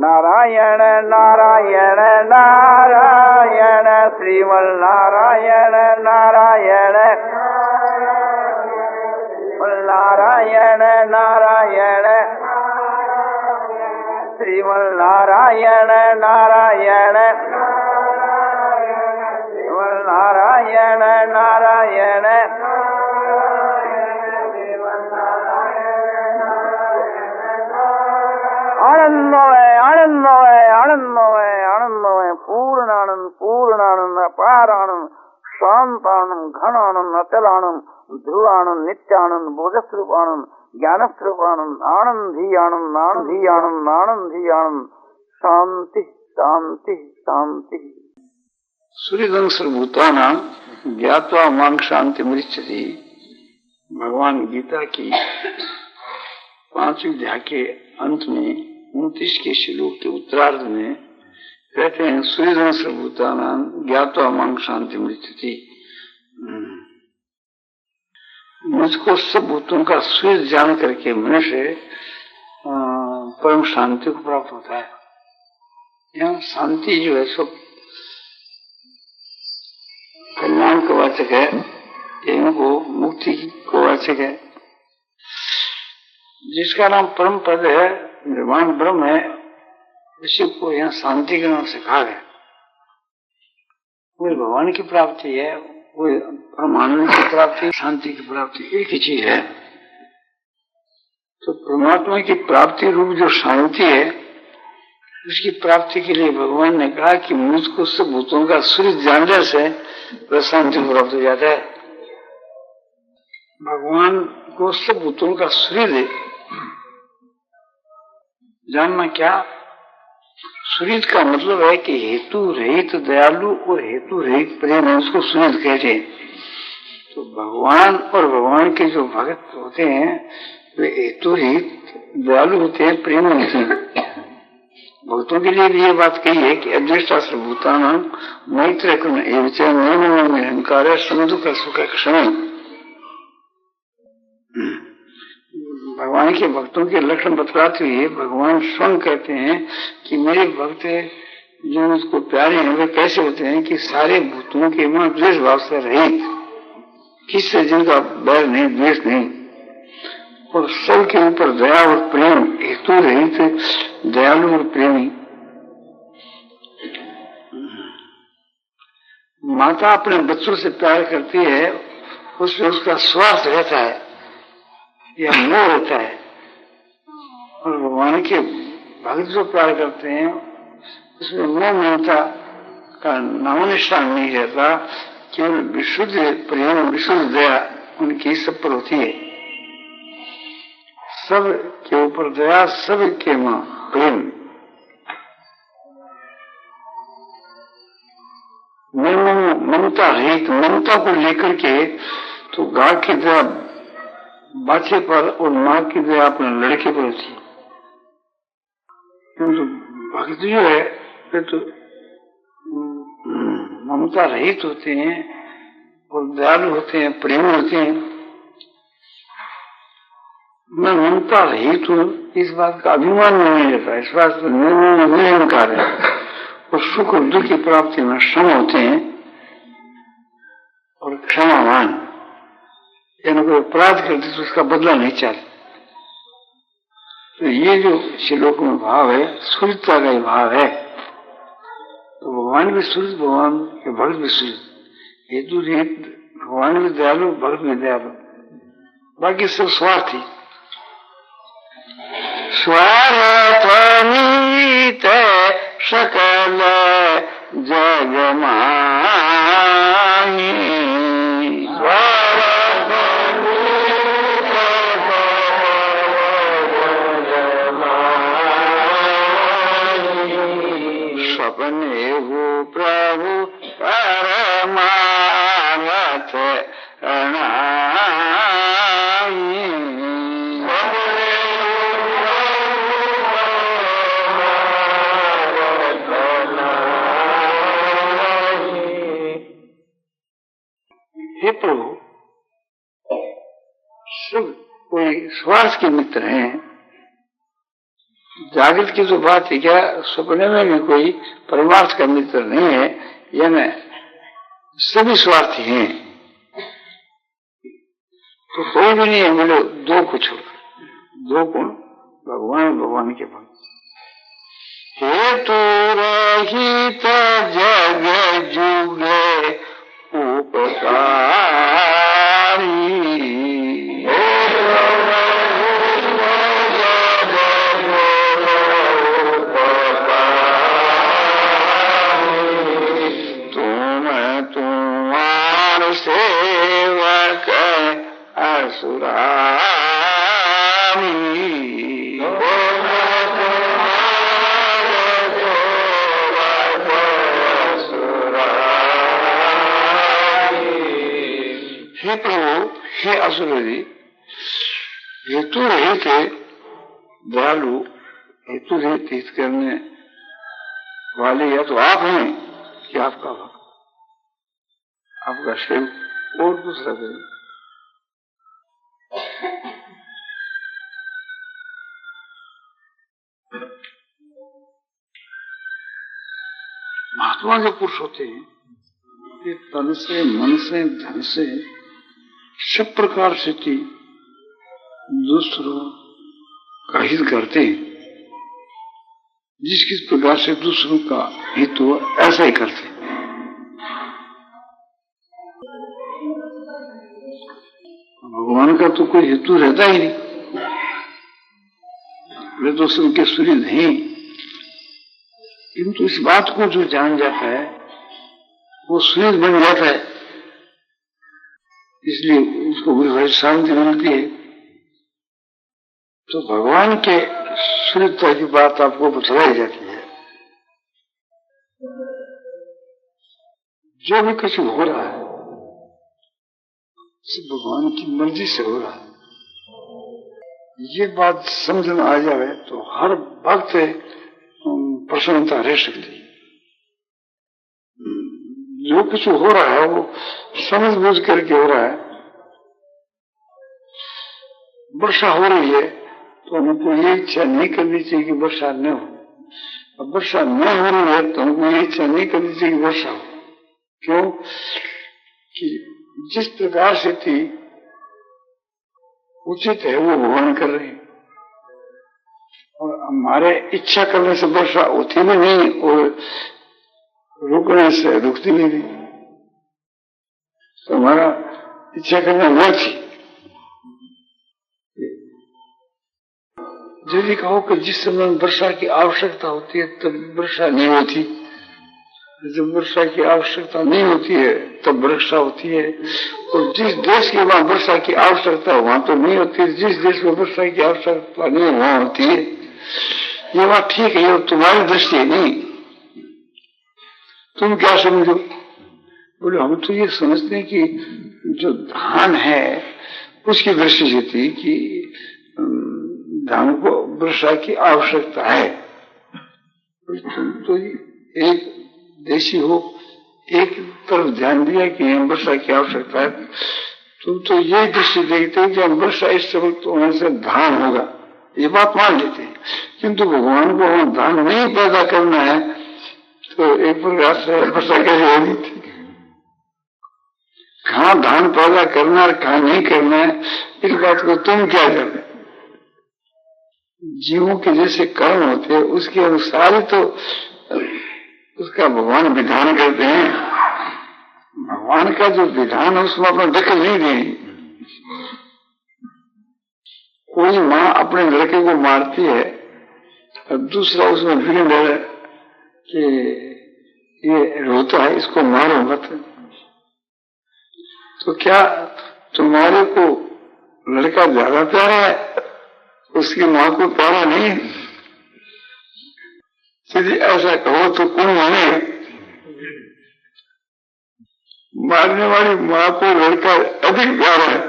नारायण नारायण नारायण श्रीमन नारायण नारायण नारायण नारायण श्रीमन नारायण नारायण नारायण नारायण आनंदमय आनंदमय आनंदमय आनंदमय पूर्णानंद पूर्णानंद अपारानंद शांतानंद घनानंद अचलानंद ध्रुवानंद नित्यानंद बोधस्वरूपानंद ज्ञानस्वरूपानंद आनंदी आनंद आनंदी आनंद आनंदी आनंद शांति शांति शांति। सूर्यवंशभूतानां ज्ञात्वा मां शांति मृच्छति। भगवान गीता की 5वीं अध्याय के अंत में 29 के श्लोक के उत्तरार्ध में कहते हैं सूर्यवंशभूतानां ज्ञात्वा मां शांति मृच्छति। मुझको सब भूतों का सूर्य जान करके मनुष्य परम शांति को प्राप्त होता है। यहाँ शांति जो है सब कल्याण का वाचक है, इनको मुक्ति को वाचक है। जिसका नाम परम पद है, निर्वाण ब्रह्म है, इसी को यहाँ शांति के नाम से कहा गया। वो भगवान की प्राप्ति है, वो परमानंद की प्राप्ति, शांति की प्राप्ति एक ही चीज है। तो परमात्मा की प्राप्ति रूप जो शांति है, उसकी प्राप्ति के लिए भगवान ने कहा कि मुझको सब भूतों का सूर्य जानने से वह शांति प्राप्त हो जाता है। भगवान को सब भूतों का सूर्य जानना क्या? सूर्य का मतलब है कि हेतु रहित दयालु और हेतु रहित प्रेम है, उसको सूर्य कहते हैं। तो भगवान और भगवान के जो भक्त होते हैं वे हेतु रहित दयालु होते हैं, प्रेम होते हैं। भक्तों के लिए भी ये बात कही है कि अदृष्टा सर्वभूतानां मैत्र करुण एवं नैनम अहंकार समदुख सुख क्षण। भगवान के भक्तों के लक्षण बतलाते हुए भगवान स्वयं कहते हैं कि मेरे भक्त जो मुझको प्यारे हैं वे कैसे होते हैं कि सारे भूतों के मन द्वेष भाव से रहित, किससे जिनका बैर नहीं, द्वेष नहीं, और सबके ऊपर दया और प्रेम, हेतु रहित दयालु और प्रेमी। माता अपने बच्चों से प्यार करती है, उसमें उसका स्वार्थ रहता है या मोह होता है, और भगवान के भक्त जो प्यार करते हैं उसमें मोह ममता का नामो निशान नहीं रहता, केवल विशुद्ध प्रेम, विशुद्ध दया उनकी सब पर होती है। सब के ऊपर दया, सब के मां प्रेम। ममता रहित, ममता को लेकर के तो गाय की दया बच्चे पर और माँ की दया अपने लड़के पर होती है। तो भक्त जो है वे तो ममता रहित होते हैं और दयालु होते हैं, प्रेम होते हैं। मैं ममता रहित हूँ इस बात का अभिमान नहीं रहता, इस बात पर निरंकार है, और सुख और दुख की प्राप्ति में क्षम होते हैं और क्षमावान, यानी कोई अपराध करते तो उसका बदला नहीं चाहते। तो ये जो श्लोक में भाव है, सूर्यता का भाव है। तो भगवान भी सूर्य, भगवान के भक्त भी सूर्य, हेतु रहित भगवान भी दयालु, भक्त भी दयालु, बाकी सब स्वार्थी। स्वार्थ नीत सकल जग माही, स्वप्ने हो प्रभु परमार्थ हे प्रभु, सब कोई स्वार्थ के मित्र हैं, जागृत की जो बात है, क्या सपने में भी कोई परमार्थ का मित्र नहीं है, यानी सभी स्वार्थी हैं, तो कोई भी नहीं है मिलो दो को छोड़, दो गुण भगवान, भगवान के भक्त। हेतु रहित जग जुगे उपकारी, सेवक असुरारी, हे प्रभु, हे असुरी, हेतु रहित दयालु, हेतु रहित हित करने वाले या तो आप हैं कि आपका भक्त, आपका सेवक और दूसरा कोई। महात्मा जो पुरुष होते हैं ये तन से, मन से, धन से, सब प्रकार से दूसरों का हित करते हैं। जिस किस प्रकार से दूसरों का हित हो ऐसा ही करते हैं। भगवान का तो कोई हेतु रहता ही नहीं, वे तो सबके सूर्य नहीं, किंतु इस बात को जो जान जाता है वो सूर्य बन जाता है, इसलिए उसको बड़ी शांति मिलती है। तो भगवान के सूर्यता की बात आपको बतलाई जाती है। जो भी कुछ हो रहा है सब भगवान की मर्जी से हो रहा है, ये बात समझ में आ जाए तो हर वक्त प्रसन्नता रह सकती है। जो कुछ हो रहा है वो समझ बूझ करके हो रहा है। वर्षा हो रही है तो हमको ये इच्छा नहीं करनी चाहिए कि वर्षा न हो, अब वर्षा न हो रही है तो हमको ये इच्छा नहीं करनी चाहिए कि वर्षा हो। क्यों? कि जिस प्रकार से थी उचित है वो भगवान कर रहे हैं, और हमारे इच्छा करने से वर्षा होती भी नहीं और रुकने से रुकती भी नहीं, तो हमारा इच्छा करना वो थी। यदि कहो कि जिस समय वर्षा की आवश्यकता होती है तब वर्षा नहीं होती, जब वर्षा की आवश्यकता नहीं होती है तब वर्षा होती है, और जिस देश के वहां वर्षा की आवश्यकता वहां तो नहीं होती, जिस देश में वर्षा की आवश्यकता नहीं वहां होती है। ये बात ठीक है, ये तुम्हारी दृष्टि है, नहीं। तुम क्या समझो? बोले हम तो ये समझते हैं कि जो धान है उसकी दृष्टि से थी कि धान को वर्षा की आवश्यकता है। तुम तो एक देशी हो, एक तरफ ध्यान दिया कि वर्षा की आवश्यकता है, तुम तो ये दृष्टि देखते हैं कि वर्षा इस समय तो होने से धान होगा, ये बात मान लेते हैं। किंतु भगवान को हम धान नहीं पैदा करना है तो एक प्रकार से वर्षा कैसे होनी थी? कहाँ धान पैदा करना और कहाँ नहीं करना है, इस बात को तुम क्या कर रहे? जीवों के जैसे कर्म होते हैं उसके अनुसार ही तो उसका भगवान विधान करते हैं। भगवान का जो विधान है उसमें अपना दखल नहीं देनी। कोई माँ अपने लड़के को मारती है और दूसरा उसमें विघ्न डाले कि ये रोता है इसको मारो मत, तो क्या तुम्हारे को लड़का ज्यादा प्यारा है, उसकी माँ को प्यारा नहीं है? यदि ऐसा कहो तो कौन माने? मारने वाली माँ को लड़का अधिक प्यारा है,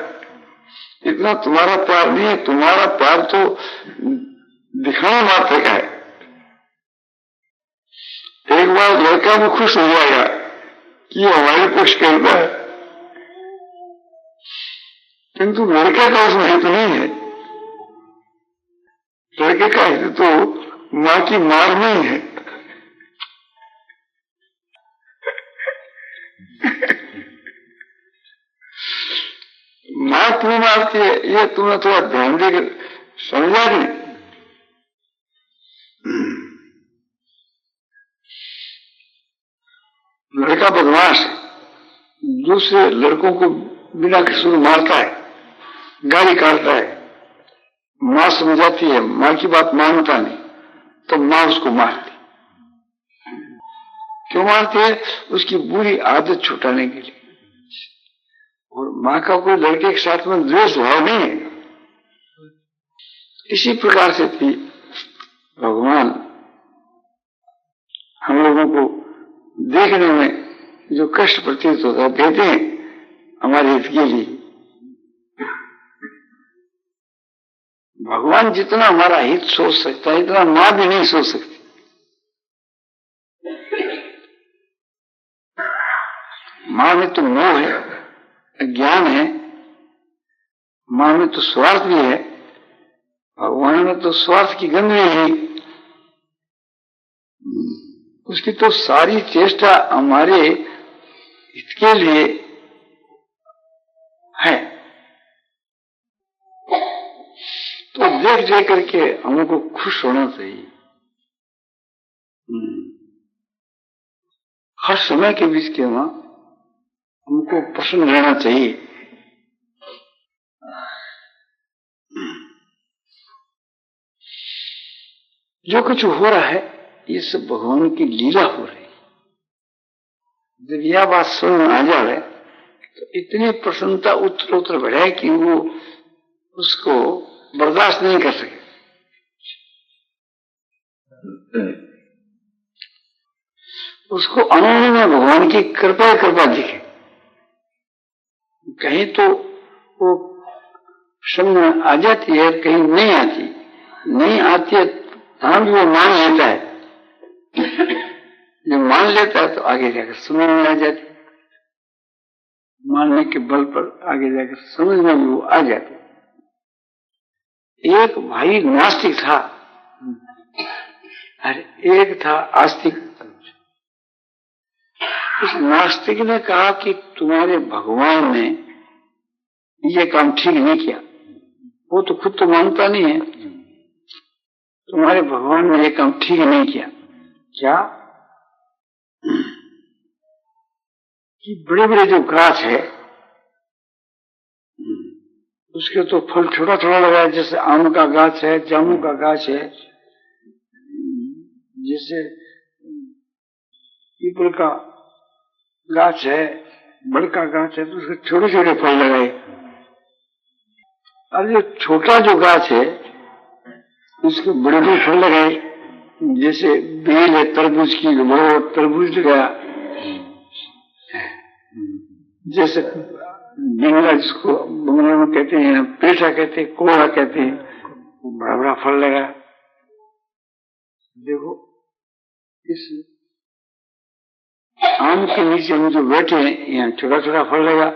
इतना तुम्हारा प्यार नहीं है। तुम्हारा प्यार तो दिखाने मात्र का है। एक बार लड़का भी खुश हो जाएगा कि हमारी कुछ करता है, किंतु लड़के का उसमें हित नहीं है। लड़के का हित तो माँ की मार नहीं है। माँ क्यों मारती है ये तुमने थोड़ा ध्यान देकर समझा नहीं। लड़का बदमाश है, दूसरे लड़कों को बिना कसूर मारता है, गाली काटता है, माँ समझाती है, माँ की बात मानता नहीं, तो माँ उसको मारती। क्यों मारती है? उसकी बुरी आदत छुटाने के लिए। और माँ का कोई लड़के के साथ में द्वेष भाव नहीं है। इसी प्रकार से भी भगवान हम लोगों को देखने में जो कष्ट प्रतीत होता है देते हैं हमारे हित के लिए। भगवान जितना हमारा हित सोच सकता है इतना माँ भी नहीं सोच सकती। माँ में तो मोह है, ज्ञान है, माँ में तो स्वार्थ भी है, भगवान में तो स्वार्थ की गंध भी है। उसकी तो सारी चेष्टा हमारे हित के लिए है। तो देख देख करके हमको खुश होना चाहिए। हर समय के बीच के वहां हमको प्रसन्न रहना चाहिए। जो कुछ हो रहा है ये सब भगवान की लीला हो रही है। जब यह बात समझ में आ जाए तो इतनी प्रसन्नता उत्तर उत्तर बढ़े कि वो उसको बर्दाश्त नहीं कर सके। उसको अनुभव में भगवान की कृपा कृपा दिखे। कहीं तो वो समझ में आ जाती है, कहीं नहीं आती। नहीं आती है हाँ भी वो मान लेता है। जब मान लेता है तो आगे जाकर समझ में आ जाती। मानने के बल पर आगे जाकर समझ में भी वो आ जाती। एक भाई नास्तिक था, अरे एक था आस्तिक। उस नास्तिक ने कहा कि तुम्हारे भगवान ने ये काम ठीक नहीं किया। वो तो खुद तो मानता नहीं है। तुम्हारे भगवान ने ये काम ठीक नहीं किया। क्या? कि बड़े बड़े जो गाछ है उसके तो फल छोटा छोटा लगा है। जैसे आम का गाछ है, जामुन का गाछ है, जैसे पीपल का गाछ है, बड़का गाछ है, तो उसके छोटे छोटे फल लगाए। और जो छोटा जो गाछ है उसके बड़े बड़े फल लगाए। जैसे बेल है तरबूज की, बड़ा तरबूज लगाया। जैसे बिंगला जिसको बंगला में कहते हैं, पेठा कहते हैं, कोड़ा कहते हैं, बड़ा बड़ा फल लगा। देखो इस आम के नीचे हम जो बैठे हैं यहाँ छोटा छोटा फल लगा।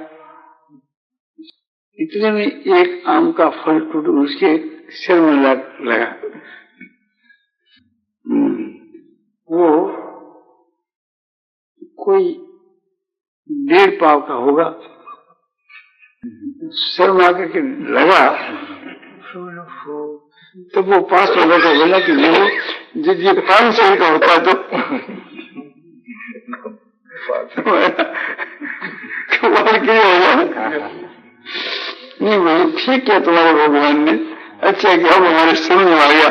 इतने में एक आम का फल टूट उसके सिर में लगा। वो कोई 1.5 पाव का होगा। सिर में आकर के लगा तो वो पास में बैठा बोला कि वो जब ये 5 सेर का होता तो क्या होगा? नहीं भाई ठीक किया तुम्हारे भगवान ने, अच्छा कि अब हमारे समझ में आ गया।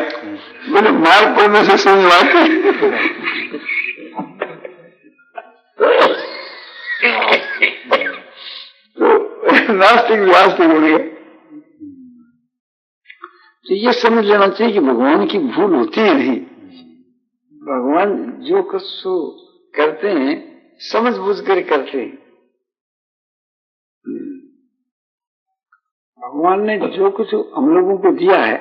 बोले मार पड़ने से समझ में आती। तो नास्तिक वास्तिक हो गया। तो ये समझ लेना चाहिए कि भगवान की भूल होती ही नहीं। भगवान जो कुछ करते हैं समझ बूझ कर करते हैं। भगवान ने जो कुछ हम लोगों को दिया है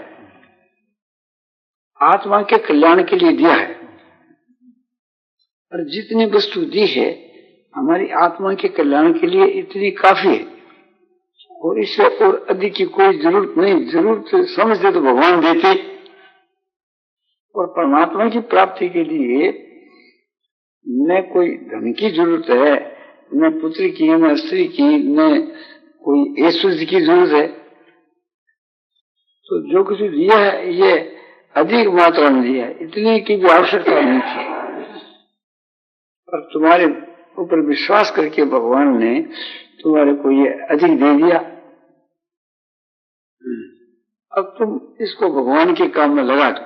आत्मा के कल्याण के लिए दिया है। और जितनी वस्तु दी है हमारी आत्मा के कल्याण के लिए इतनी काफी है। और इससे और अधिक की कोई जरूरत नहीं। जरूरत समझते तो भगवान देते। और परमात्मा की प्राप्ति के लिए न कोई धन की जरूरत है, न पुत्र की, न स्त्री की, न कोई ऐश्वर्य की जरूरत है। तो जो कुछ दिया है ये अधिक मात्रा में दिया है, इतनी की भी आवश्यकता नहीं थी। और तुम्हारे ऊपर विश्वास करके भगवान ने तुम्हारे को ये अधिक दे दिया। अब तुम इसको भगवान के काम में लगा दो।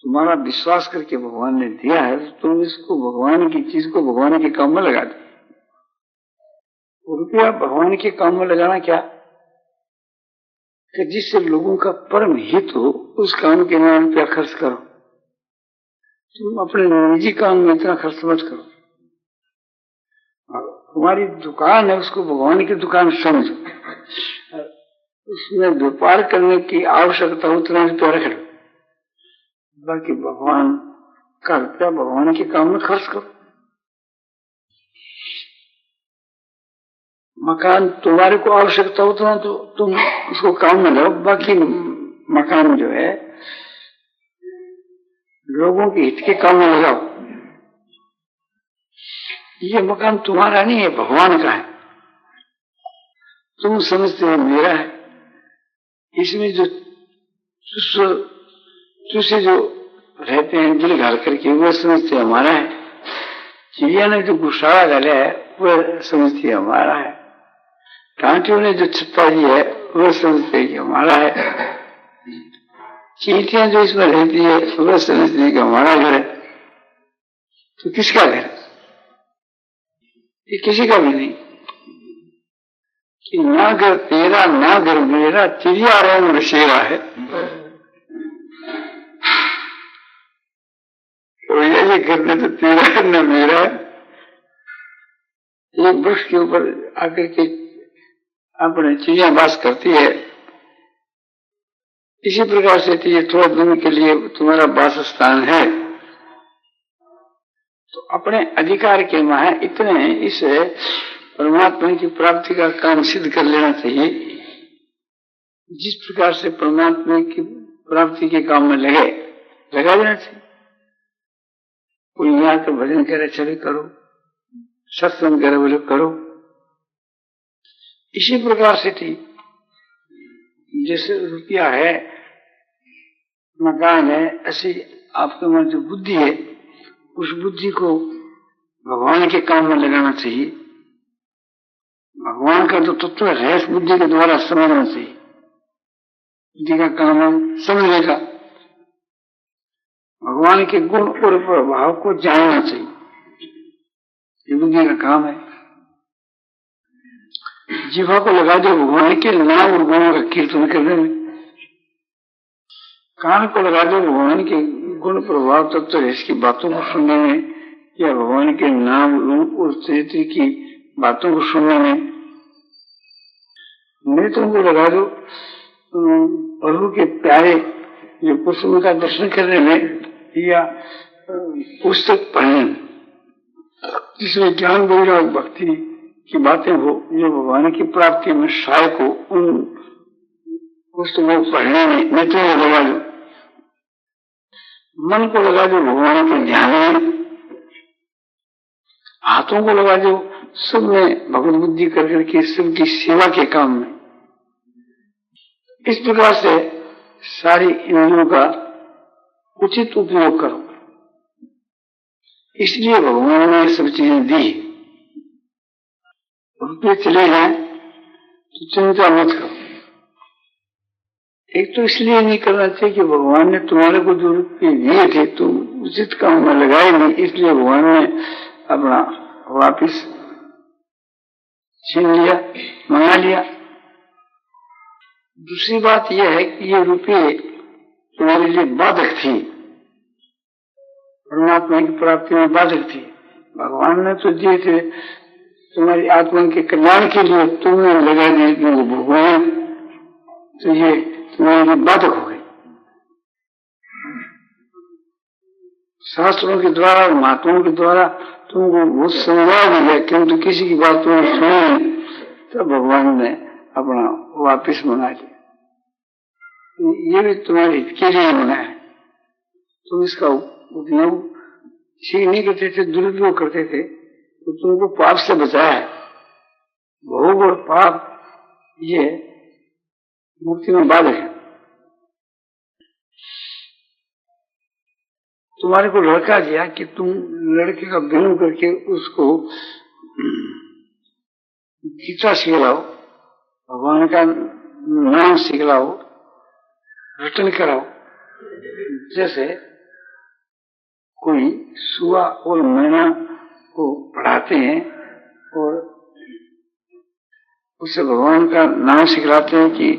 तुम्हारा विश्वास करके भगवान ने दिया है तो तुम इसको भगवान की चीज को भगवान के काम में लगा दो। रुपया भगवान के काम में लगाना क्या कि जिससे लोगों का परम हित हो उस काम के लिए रुपया खर्च करो। तुम अपने निजी काम में इतना खर्च मत करो। तुम्हारी दुकान है उसको भगवान की दुकान समझो, उसमें व्यापार करने की आवश्यकता उतना रुपया रख लो, बाकी भगवान का रुपया भगवान के काम में खर्च करो। मकान तुम्हारे को आवश्यकता उतना तो तुम उसको काम में लो, बाकी मकान जो है लोगों के हित के काम में लगाओ। ये मकान तुम्हारा नहीं है, भगवान का है। तुम समझते हो मेरा है, इसमें जो तुझसे जो रहते हैं दिल घाल करके वो समझते हमारा है। चिड़िया ने जो गुस्सा डाला है वो समझती है हमारा है। कांटियों ने जो छप्पा दी है वो समझते है कि हमारा है। चींटियां जो इसमें रहती है वो समझती है कि हमारा घर है। तो किसका घर? ये किसी का भी नहीं कि ना घर तेरा ना घर मेरा, चिड़िया रंग बसेरा है। तो ये घर में तो तेरा है न मेरा है। एक वृक्ष के ऊपर आकर के अपने चिड़िया वास करती है, इसी प्रकार से ये थोड़ा दिन के लिए तुम्हारा वास स्थान है। तो अपने अधिकार के माह इतने इस परमात्मा की प्राप्ति का काम सिद्ध कर लेना चाहिए। जिस प्रकार से परमात्मा की प्राप्ति के काम में लगा देना चाहिए। कोई यहाँ का भजन करे चले करो, सत्संग करे बोले करो। इसी प्रकार से थी, जैसे रुपया है, मकान है, ऐसी आपके मन जो बुद्धि है उस बुद्धि को भगवान के काम में लगाना चाहिए। भगवान का जो तत्व है इस बुद्धि के द्वारा समझना चाहिए। बुद्धि का काम है समझने का, भगवान के गुण और प्रभाव को जानना चाहिए, ये बुद्धि का काम है। जीवा को लगा दो भगवान के नाम और गुणों का कीर्तन करने में, कान को लगा दो भगवान के गुण प्रभाव तत्व तो इसकी बातों को सुनने में, या भगवान के नाम रूप और चरित्र की बातों को सुनने में। नेत्रों को लगा दो प्रभु के प्यारे जो पुस्तकों का दर्शन करने में, या पुस्तक पढ़ने में जिसमें ज्ञान वैराग्य भक्ति की बातें हो, जो भगवान की प्राप्ति में सहायक हो, उन पुस्तकों को पढ़ने में नेत्रों को लगा दो। मन को लगा दो भगवान के ध्यान में, हाथों को लगा दो सब में भगवत बुद्धि करके सबकी सेवा के काम में। इस प्रकार से सारी इंद्रियों का उचित उपयोग करो। इसलिए भगवान ने सब चीजें दी। रुपये चले जाए तो चिंता मत करो। एक तो इसलिए नहीं करना चाहिए कि भगवान ने तुम्हारे को जो रुपये दिए थे तुम उचित काम में लगाए नहीं, इसलिए भगवान ने अपना वापिस छीन लिया, मंगा लिया। दूसरी बात यह है कि ये रुपये तुम्हारे लिए बाधक थी, परमात्मा की प्राप्ति में बाधक थी। भगवान ने तो दिए थे तुम्हारी आत्मा के कल्याण के लिए, तुमने लगा दिए क्योंकि भगवान, तो ये तुम्हारे लिए बाधक हो गए। शास्त्रों के द्वारा, महात्माओं के द्वारा तुमको बहुत समझाया गया, किंतु किसी की बात तुमने सुनी नहीं, तब भगवान ने अपना वापिस मंगा लिया। ये भी तुम्हारे हित के लिए मंगाया है। तुम इसका उपयोग ठीक नहीं करते थे, दुरुपयोग करते थे, तो तुमको पाप से बचाया है। भोग और पाप ये मुक्ति में बाधक है। तुम्हारे को लड़का दिया कि तुम लड़के का जन्म करके उसको गीता सिखलाओ, भगवान का नाम सिखलाओ, रटन कराओ। जैसे कोई सुआ और मैना को पढ़ाते हैं और उससे भगवान का नाम सिखलाते हैं कि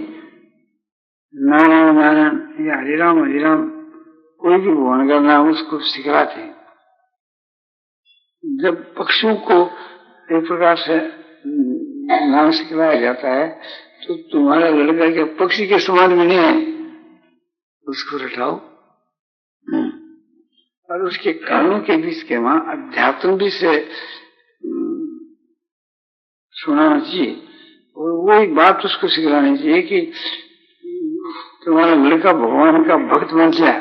नारायण नारायण या हरिराम हरिराम, कोई भी भगवान का नाम उसको सिखलाते हैं। जब पक्षियों को एक प्रकार से नाम सिखलाया जाता है तो तुम्हारा लड़का के पक्षी के समान भी नहीं है, उसको रटाओ और उसके कानों के बीच के वहां अध्यात्म भी से सुनाना चाहिए और वो एक बात उसको सिखलानी चाहिए कि तुम्हारा लड़का भगवान का भक्त बन जाए।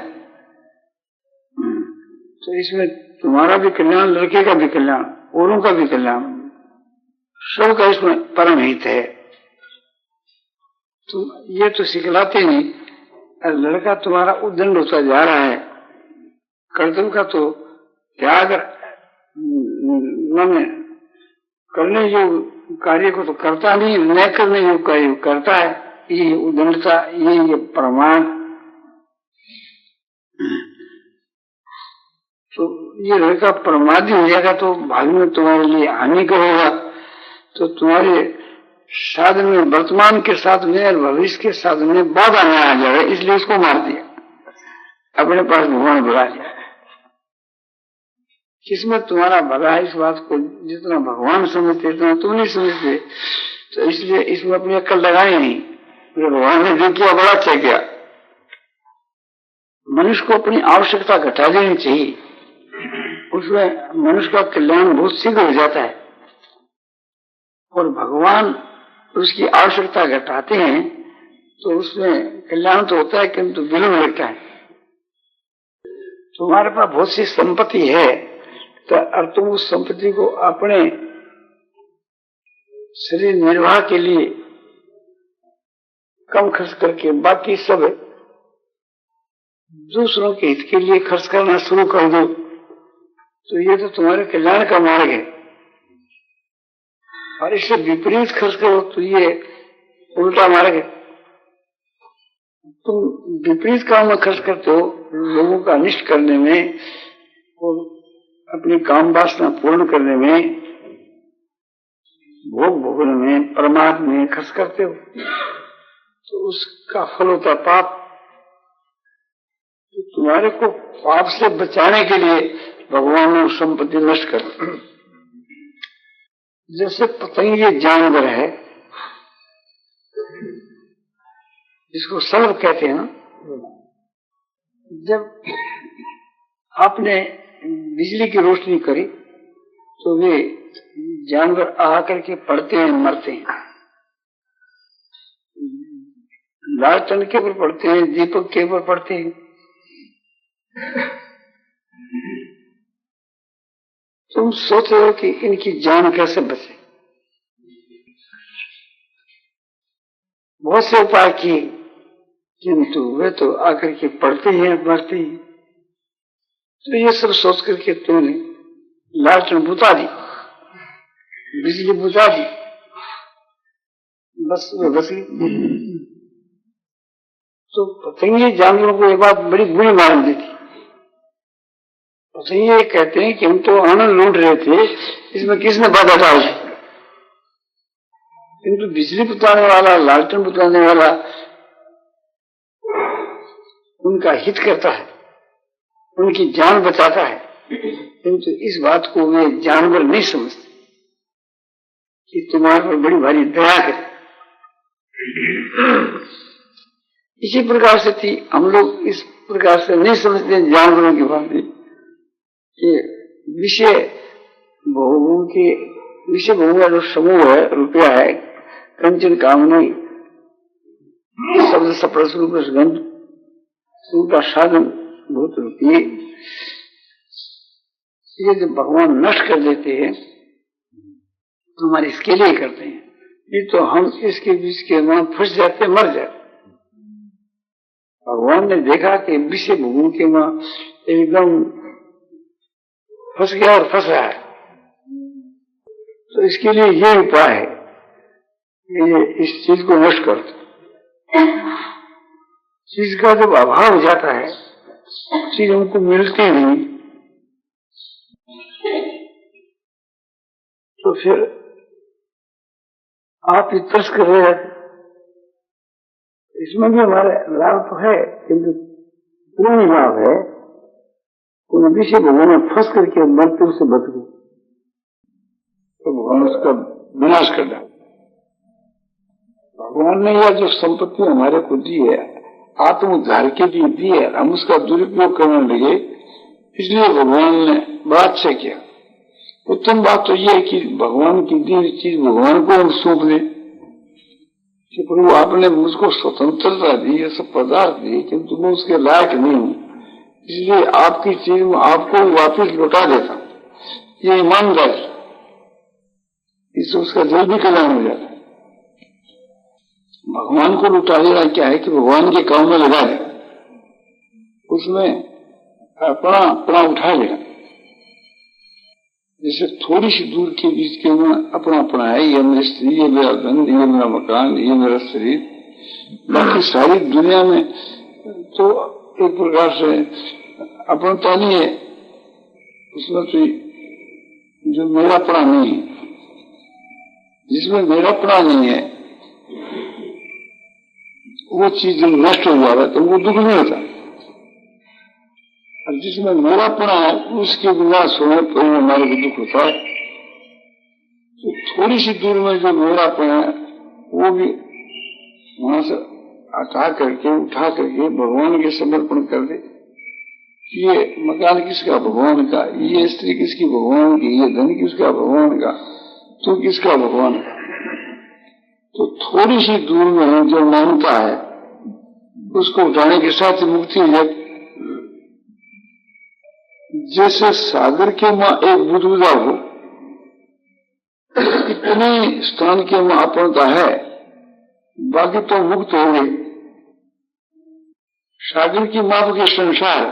तो इसमें तुम्हारा भी कल्याण, लड़के का भी कल्याण, औरों का भी कल्याण, सबका इसमें परम हित है। तुम ये तो सिखलाते नहीं, लड़का तुम्हारा उद्दंड होता जा रहा है, कर्तव्य का तो त्याग न करने योग्य कार्य को तो करता नहीं, न करने योग्य कार्य करता है। ये उद्दंडता, ये प्रमाण, तो ये लड़का प्रमादी हो जाएगा तो भाग में तुम्हारे लिए हानि का होगा। तो तुम्हारे साधन में, वर्तमान के साथ में और भविष्य के साधन में बाधा में आ जाएगा, इसलिए उसको मार दिया, अपने पास भगवान बुला लिया। किसमें तुम्हारा भला है, इस बात को जितना भगवान समझते इतना तुम नहीं समझते, तो इसलिए इसमें अपनी अक्ल लगाई नहीं। भगवान ने जो किया बड़ा अच्छा किया। मनुष्य को अपनी आवश्यकता घटा देनी चाहिए, उसमें मनुष्य का कल्याण बहुत शीघ्र हो जाता है। और भगवान उसकी आवश्यकता घटाते हैं तो उसमें कल्याण तो होता है किंतु विलंब लगता है। तुम्हारे पास बहुत सी संपत्ति है तो अब तुम उस संपत्ति को अपने शरीर निर्वाह के लिए कम खर्च करके बाकी सब दूसरों के हित के लिए खर्च करना शुरू कर दो, तो ये तो तुम्हारे कल्याण का मार्ग है। और इससे विपरीत खर्च करो तो ये उल्टा मार्ग है। तुम विपरीत काम में खर्च करते हो, लोगों का अनिष्ट करने में और अपनी काम वासना पूर्ण करने में, भोग भोगने में, परमार्थ में खर्च करते हो, तो उसका फल होता है पाप। तो तुम्हारे को पाप से बचाने के लिए भगवान ने संपत्ति नष्ट कर। जैसे पतंगे जानवर है जिसको सर्प कहते हैं ना, जब आपने बिजली की रोशनी करी तो वे जानवर आकर के पड़ते हैं, मरते हैं। लालटेन के ऊपर पड़ते हैं, दीपक के ऊपर पड़ते हैं। तुम सोचते हो कि इनकी जान कैसे बचे, बहुत से उपाय किए किंतु वे तो आकर के पड़ते हैं, मरते हैं। तो ये सब सोच करके तुमने लालटेन बुझा दी, बिजली बुझा दी, बस तो पतंगे जानवरों को ये बात बड़ी बुरी मालूम देती। पतंगे कहते हैं कि हम तो आनंद लूट रहे थे, इसमें किसने बाधा डाली। किंतु बिजली बुझाने वाला, लालटेन बुझाने वाला उनका हित करता है, उनकी जान बचाता है, किंतु इस बात को वे जानवर नहीं समझते कि तुम्हारे पर बड़ी भारी दया करे। इसी प्रकार से थी, हम लोग इस प्रकार से नहीं समझते जानवरों की बात। ये विषय भोगों के, विषय भोगों का जो समूह है, रुपया है, कंचन कामनी, शब्द सप्रस रूप गंध, उनका साधन भूत रूपी ये जब भगवान नष्ट कर देते हैं तो हमारे इसके लिए करते हैं, ये तो हम इसके बीच के वहां फंस जाते, मर जाते। भगवान ने देखा कि विषय भोगों के वहां एकदम फंस गया और फंस रहा है, तो इसके लिए ये उपाय है कि ये इस चीज को नष्ट कर दो। चीज का जब अभाव हो जाता है, चीज हमको मिलती नहीं, तो फिर आप ही तरस कर रहे हैं। इसमें भी हमारे लाभ तो है, किंतु पूर्ण लाभ है तो विषय भगवान में फंस करके मरते उसे बच गए, तो भगवान उसका विनाश कर डाला। भगवान ने यह जो संपत्ति हमारे को दी है, आत्म उद्धार के लिए दी है, हम उसका दुरुपयोग करने लगे, इसलिए भगवान ने बड़ा अच्छा किया। उत्तम बात तो यह है कि भगवान की दी हुई चीज भगवान को हम सौंप दें कि प्रभु आपने मुझको स्वतंत्रता दी, ये सब पदार्थ दिए, किंतु मैं उसके लायक नहीं हूं, इसलिए आपकी चीज में आपको वापस लौटा देता हूं। ये ईमानदारी, इससे उसका जल्दी कल्याण हो जाता है। भगवान को लुटा देना क्या है कि भगवान के काम में लगा दे, उसमें अपना उठा लेगा। जैसे थोड़ी सी दूर के बीच के में अपना है, ये मेरी स्त्री, ये मेरा धन, ये मेरा मकान, ये मेरा शरीर, बाकी सारी दुनिया में तो एक प्रकार से अपनता नहीं है, उसमें तो जो मेरापना नहीं है, जिसमें मेरापना नहीं है वो चीज जब नष्ट हो जा रहा है तो वो दुख नहीं होता, और जिसमें मेरापना है उसके विनाश होने पर हमारे को दुख होता है। तो थोड़ी सी दूर में जो मेरापना है वो भी वहां से हटा करके उठा करके भगवान के समर्पण कर दे। ये मकान किसका? भगवान का। ये स्त्री किसकी? भगवान की। ये धन किसका? भगवान का। तू किसका? भगवान का। तो थोड़ी सी दूर में जो मानता है उसको उठाने के साथ ही मुक्ति हो जाती। जैसे सागर के मां एक बुदबुदा हो, इतने स्थान के मां अपनता है, बाकी तो मुक्त हो गई। सागर की माप के संसार,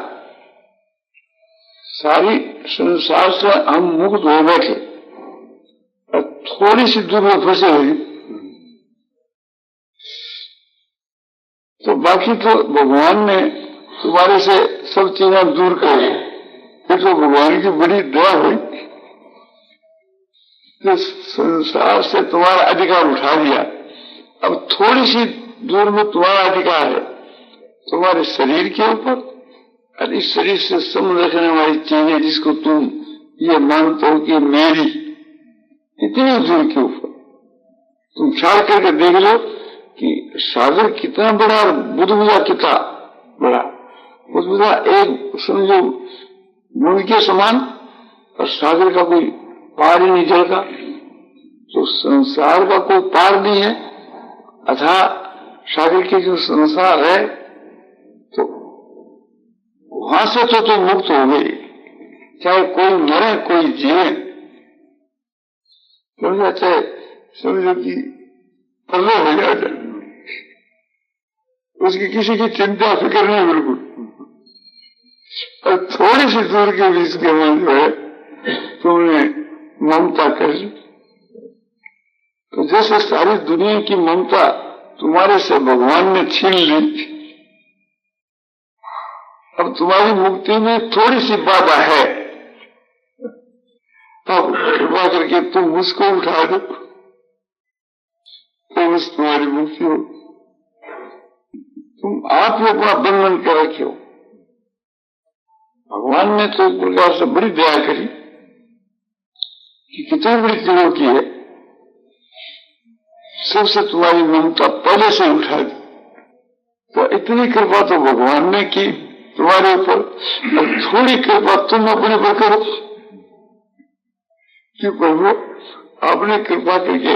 सारी संसार से हम मुक्त हो बैठे और थोड़ी सी दूर में फंसे हुए, तो बाकी तो भगवान ने तुम्हारे से सब चीजें दूर कर दी। फिर तो भगवान की बड़ी दया हुई, तो संसार से तुम्हारा अधिकार उठा दिया। अब थोड़ी सी दूर में तुम्हारा अधिकार है तुम्हारे शरीर के ऊपर, और इस शरीर से संबंध रखने वाली चीजें जिसको तुम ये मानते हो कि मेरी, इतनी दूर के ऊपर तुम ख्याल करके देख लो कि सागर कितना बड़ा और बुदबुदा कितना बड़ा। बुदबुदा एक समझो मूल के समान, और सागर का कोई पार ही नहीं चलता। तो संसार का कोई पार नहीं है, अथा सागर के जो संसार है, तो वहां से तो तुम मुक्त हो गई। चाहे कोई मरे कोई जिए, चाहे समझो कि प्रलय हो जाए, उसकी किसी की चिंता फिक्र नहीं बिल्कुल। और थोड़ी सी दूर के बीच के मन जो है तुमने ममता कर ली, तो जैसे सारी दुनिया की ममता तुम्हारे से भगवान ने छीन ली, अब तुम्हारी मुक्ति में थोड़ी सी बाधा है, तब कृपा करके तुम उसको उठा दो, तो बस तुम्हारी मुक्ति हो। तुम आप ही अपना बंधन कर रखे हो। भगवान ने तो एक प्रकार से बड़ी दया करी कि कितनी बड़ी चीजों की है, सबसे तुम्हारी ममता पहले से उठा दी। तो इतनी कृपा तो भगवान ने की तुम्हारे ऊपर, और थोड़ी कृपा तुम अपने पर करो कि प्रभु आपने कृपा करके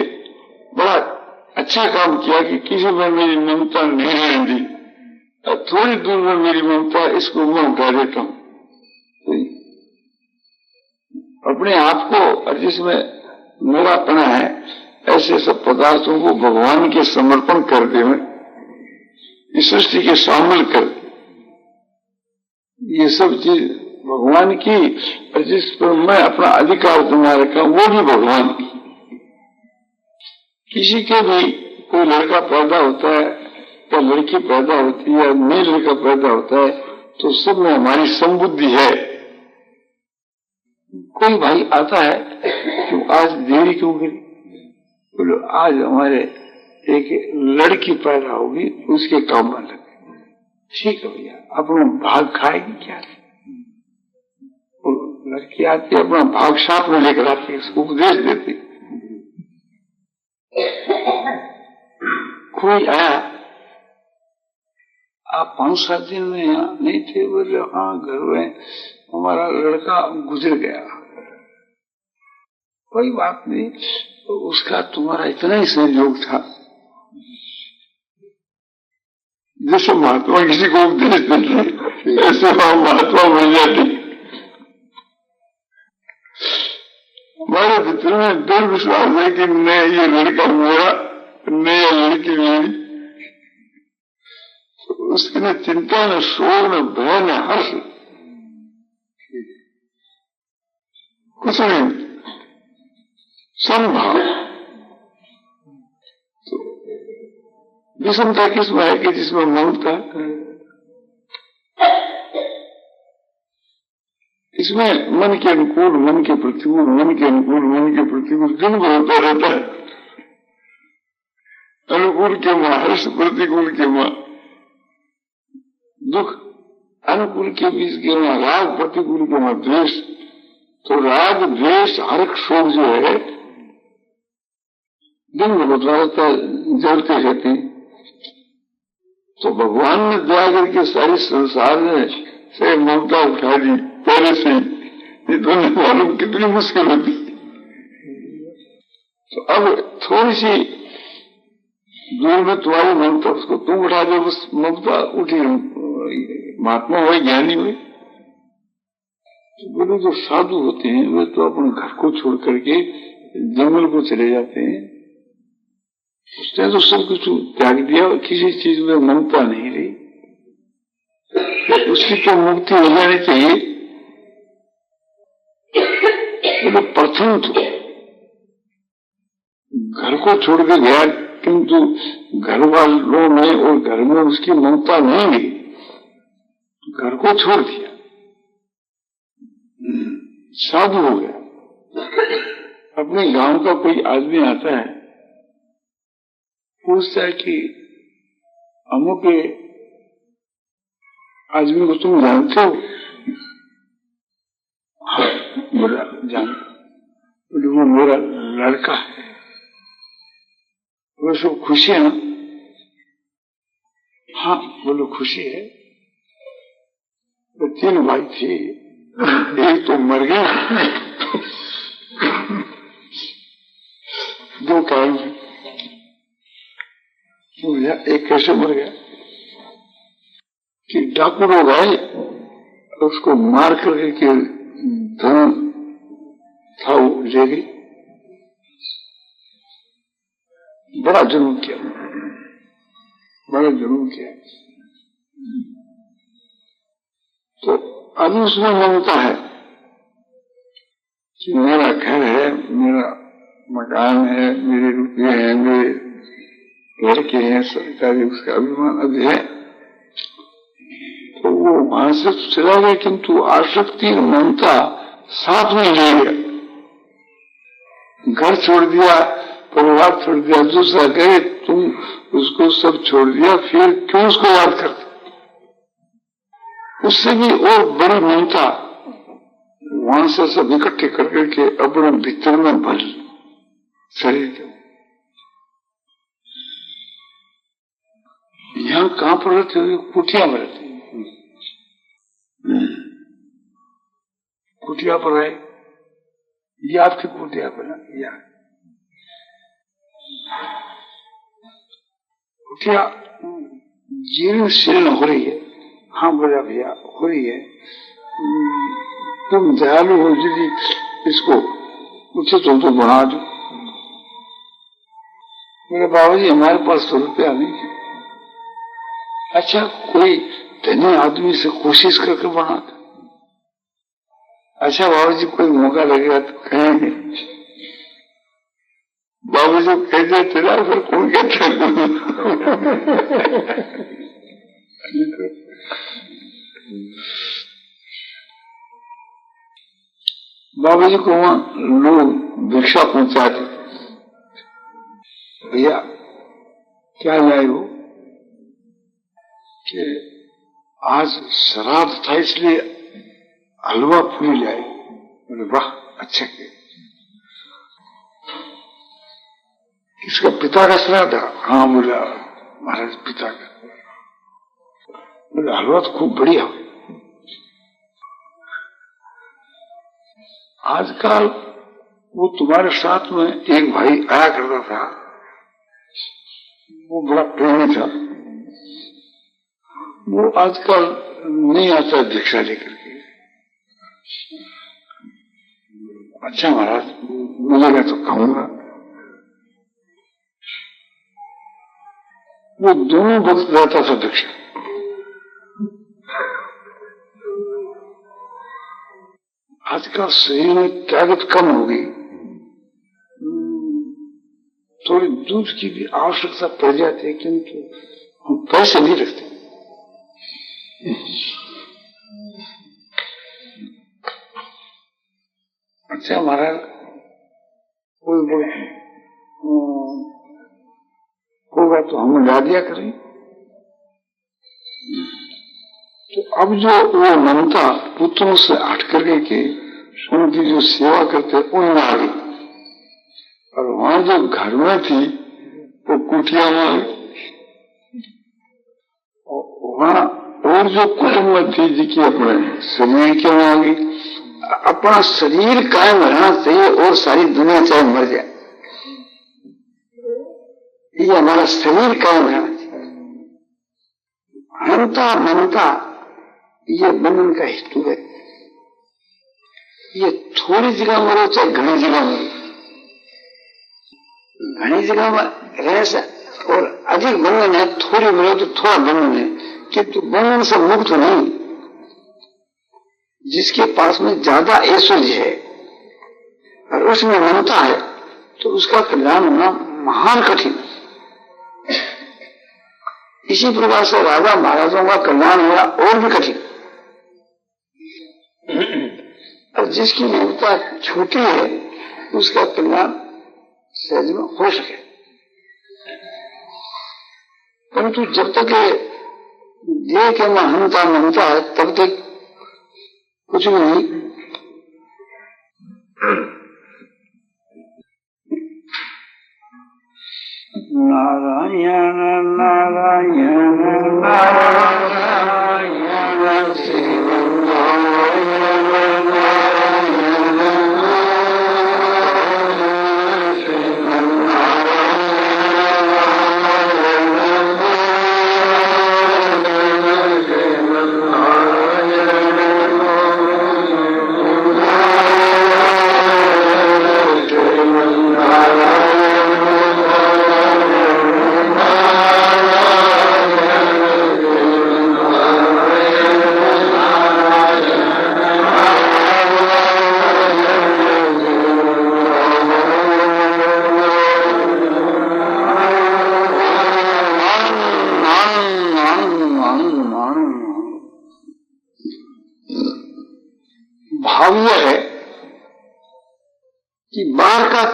बड़ा अच्छा काम किया कि किसी में मेरी ममता नहीं रहने दी, थोड़ी दूर में मेरी ममता, इसको मैं उठा देता हूं। अपने आप को, और जिसमें मेरापना है, ऐसे सब पदार्थों को भगवान के समर्पण कर दे, मैं इस सृष्टि के शामिल कर दे। ये सब चीज भगवान की, और जिस पर मैं अपना अधिकार बना रखा हूं वो भी भगवान की। किसी के भी कोई लड़का पैदा होता है या लड़की पैदा होती है या नई लड़का पैदा होता है, तो सब में हमारी संबुद्धि है। कोई भाई आता है कि आज देरी क्यों करी, बोलो आज हमारे एक लड़की पैदा होगी, उसके काम में लगे। ठीक है भैया, अपना भाग खाएगी क्या? लड़की आती है, अपना भाग साथ में लेकर आती है, उसको उपदेश देती। कोई आया, आप 5-7 दिन में यहाँ नहीं थे, बोले हाँ घर में हमारा लड़का गुजर गया। कोई बात नहीं, तो उसका तुम्हारा इतना ही सहयोग था, जैसे महात्मा किसी को उपदेश देते ऐसे वहां महात्मा बन जाते। हमारे भीतर में दृढ़ विश्वास है कि न ये लड़का मेरा, न ये लड़की मेरी। तो उसकी न चिंता, न शोक, न भय, न हर्ष, कुछ नहीं, समभाव। तो विषमता किसमें है कि जिसमें ममता, इसमें मन के अनुकूल, मन के प्रतिकूल, मन के अनुकूल, मन के प्रतिकूल दिन भर होता रहता है। अनुकूल के मां हर्ष, प्रतिकूल के मां दुख, अनुकूल के बीच के मां राग, प्रतिकूल के मां द्वेष। तो राग, द्वेष, हर्ष, शोक जो है दिन भर होता रहता है, जलते रहते हैं। तो भगवान ने दया करके सारी संसार में से ममता उठा दी पहले से ही, तो मालूम कितनी मुश्किल होती। तो अब थोड़ी सी दूर में तुम्हारी ममता, उसको तुम उठा दो, बस ममता उठी। महात्मा हुए, ज्ञानी हुए। तो बोले जो साधु होते हैं वे तो अपने घर को छोड़ करके जंगल को चले जाते हैं, उसने तो सब कुछ त्याग दिया, किसी चीज में ममता नहीं रही, उसकी तो मुक्ति हो जानी चाहिए। तो प्रथम तो घर को छोड़ के गया, किंतु घर वालों में और घर में उसकी ममता नहीं रही, घर को छोड़ दिया, साधु हो गया। अपने गांव का कोई आदमी आता है, पूछता है कि अमुक आदमी को तुम जानते हो? हाँ बोला जानता, बोले वो मेरा लड़का है। वो सब खुशी है ना? हाँ बोलो खुशी है। तो 3 भाई थे, एक तो मर गया, 2 कायम है। एक कैसे मर गया कि डाकू लोग आए, उसको मार करके धन था वो ले गई। बड़ा जुल्म किया, बड़ा जुल्म किया। तो अभी उसमें ममता है कि मेरा घर है, मेरा मकान है, मेरे रुपये हैं, मेरे लड़के हैं, सरकारी, उसका अभिमान अभी है। तो वो वहां से चला गया, किंतु आसक्ति और ममता साथ में ले गया। घर छोड़ दिया, परिवार छोड़ दिया, दूसरा गए, तुम उसको सब छोड़ दिया, फिर क्यों उसको याद करते? उससे भी और बड़ी ममता वहां से सब इकट्ठे करके अपने भीतर में भर शरीर के। यहाँ कहां पर रहते हो? कुटिया में रहते, कुटिया पर है, ये आपकी कुटिया पर है। कुटिया जीर्ण शीर्ण हो रही है। हाँ बोला भैया हो रही है, तुम दयालु हो यदि इसको उचित हो तो बढ़ा दो। मेरे बाबा जी हमारे पास 100 रुपया नहीं। अच्छा कोई धनी आदमी से कोशिश करके बना दो। अच्छा बाबा जी कोई मौका लगेगा तो कहेंगे। बाबा जी कहते तेरा फिर कौन कहता बाबा जी को वहां लोग भिक्षा पहुंचाते, भैया क्या लाए हो कि आज श्राद्ध था इसलिए हलवा पूरी लाए। बोले वाह अच्छा किया। किसका पिता का श्राद्ध था? हाँ बोला महाराज पिता का। बोले हलवा तो खूब बढ़िया हो। आजकल वो तुम्हारे साथ में एक भाई आया करता था, वो बड़ा प्रेमी था, वो आजकल नहीं आता भिक्षा लेकर के। अच्छा महाराज मिलेगा तो कहूंगा। वो दोनों वक्त रहता था भिक्षा। आजकल शरीर में ताकत कम हो गई, थोड़ी दूध की भी आवश्यकता पड़ जाती है, किंतु हम पैसे नहीं रखते। अच्छा महाराज कोई होगा तो हम ला दिया करें। तो अब जो वो ममता पुत्रों से हट करके के उनकी जो सेवा करते उनमें आ गई, और वहां जो घर में थी वो कुटिया में आ गई। वहां और जो कुटुंब में थी जिसकी अपने शरीर के में आ गई। अपना शरीर कायम रहना चाहिए और सारी दुनिया चाहे मर जाए, ये हमारा शरीर कायम रहना चाहिए। हंता ममता ये बंधन का हेतु है। ये थोड़ी जगह मरो चाहे घनी जगह मरो, घनी जगह में रह से और अधिक बंधन है, थोड़ी मरो तो थोड़ा बंधन है, किंतु बंधन से मुक्त नहीं। जिसके पास में ज्यादा ऐश्वर्य है और उसमें ममता है तो उसका कल्याण होना महान कठिन। इसी प्रकार से राजा महाराजों का कल्याण होना और भी कठिन। और जिसकी ममता छोटी है उसका कल्याण सहज में हो सके। परंतु जब तक देह के महंता ममता है तब तक कुछ भी नहीं। नारायण नारायण नारायण शिव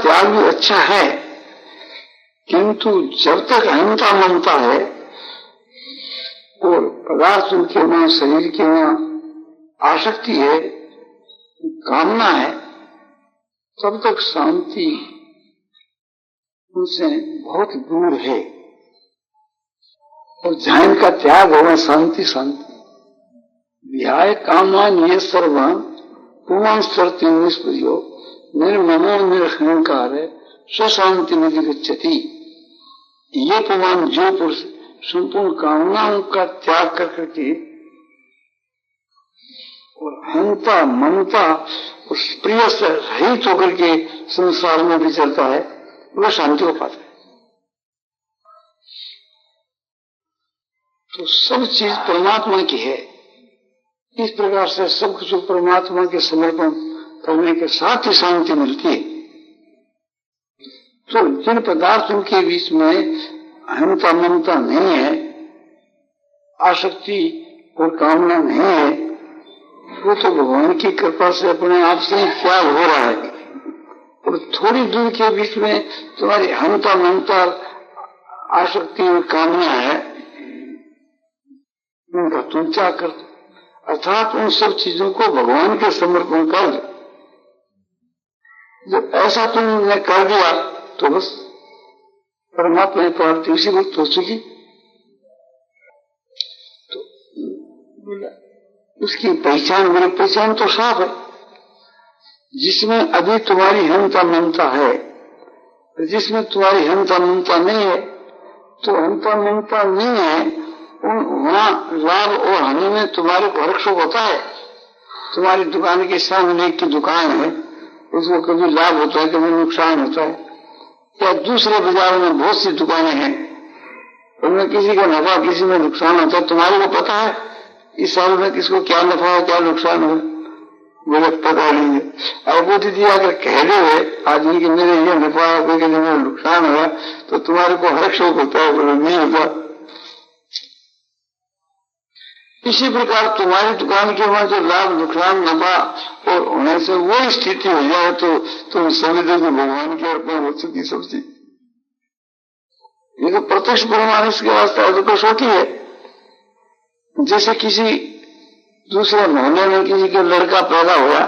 त्याग भी अच्छा है, किंतु जब तक अहंता ममता है और पदार्थों के वहां शरीर के वहां आसक्ति है, कामना है, तब तक शांति उनसे बहुत दूर है। और जहां इनका त्याग होगा शांति शांति। विहाय कामान ये सर्वान पुमान सर्ति निष्प्रियो निर्ममो निरहंकार स्वशांति निधि गच्छति। ये पुमान जो पुरुष संपूर्ण कामनाओं का त्याग कर करके और अहंता ममता उस प्रिय से रहित होकर के संसार में विचरता है, वह शांति हो पाता है। तो सब चीज परमात्मा की है। इस प्रकार से सब कुछ परमात्मा के समर्पण करने के साथ ही शांति मिलती है। तो जिन पदार्थों के बीच में अहंता ममता नहीं है, आसक्ति और कामना नहीं है, वो तो भगवान की कृपा से अपने आप से त्याग हो रहा है। और थोड़ी दूर के बीच में तुम्हारी अहंता ममता आसक्ति और कामना है, उनका तुम त्याग कर दो, अर्थात उन सब चीजों को भगवान के समर्पण कर दो। जब ऐसा तुमने कर दिया तो बस परमात्मा की प्राप्ति उसी वक्त हो चुकी। तो उसकी पहचान, मेरी पहचान तो साफ है। जिसमें अभी तुम्हारी अहंता ममता है, जिसमें तुम्हारी अहंता ममता नहीं है, तो अहंता ममता नहीं है, वहां लाभ और हानि में तुम्हारे को हर्ष होता है। तुम्हारी दुकान के सामने की दुकान है, उसको कभी लाभ होता है, कभी नुकसान होता है। या दूसरे बाजार में बहुत सी दुकानें हैं, उनमें किसी का नफा किसी में नुकसान होता है। तुम्हारे को पता है इस साल में किसको क्या नफा है क्या नुकसान है, मुझे पता नहीं है। अब वो दीदी अगर कह दे आदमी कि मेरे ये नफा है कोई मेरा नुकसान हुआ, तो तुम्हारे को हर्ष होता है, बोले नहीं होता। इसी प्रकार तुम्हारी दुकान के वहां जो लाभ नुकसान नफा और होने से वो स्थिति हो जाए तो तुम समझो कि भगवान की अर्पण हो चुकी सब चीज। ये तो प्रत्यक्ष परमानस के वास्ते है, तो कसौटी है। जैसे किसी दूसरे मोहल्ले में किसी के लड़का पैदा हुआ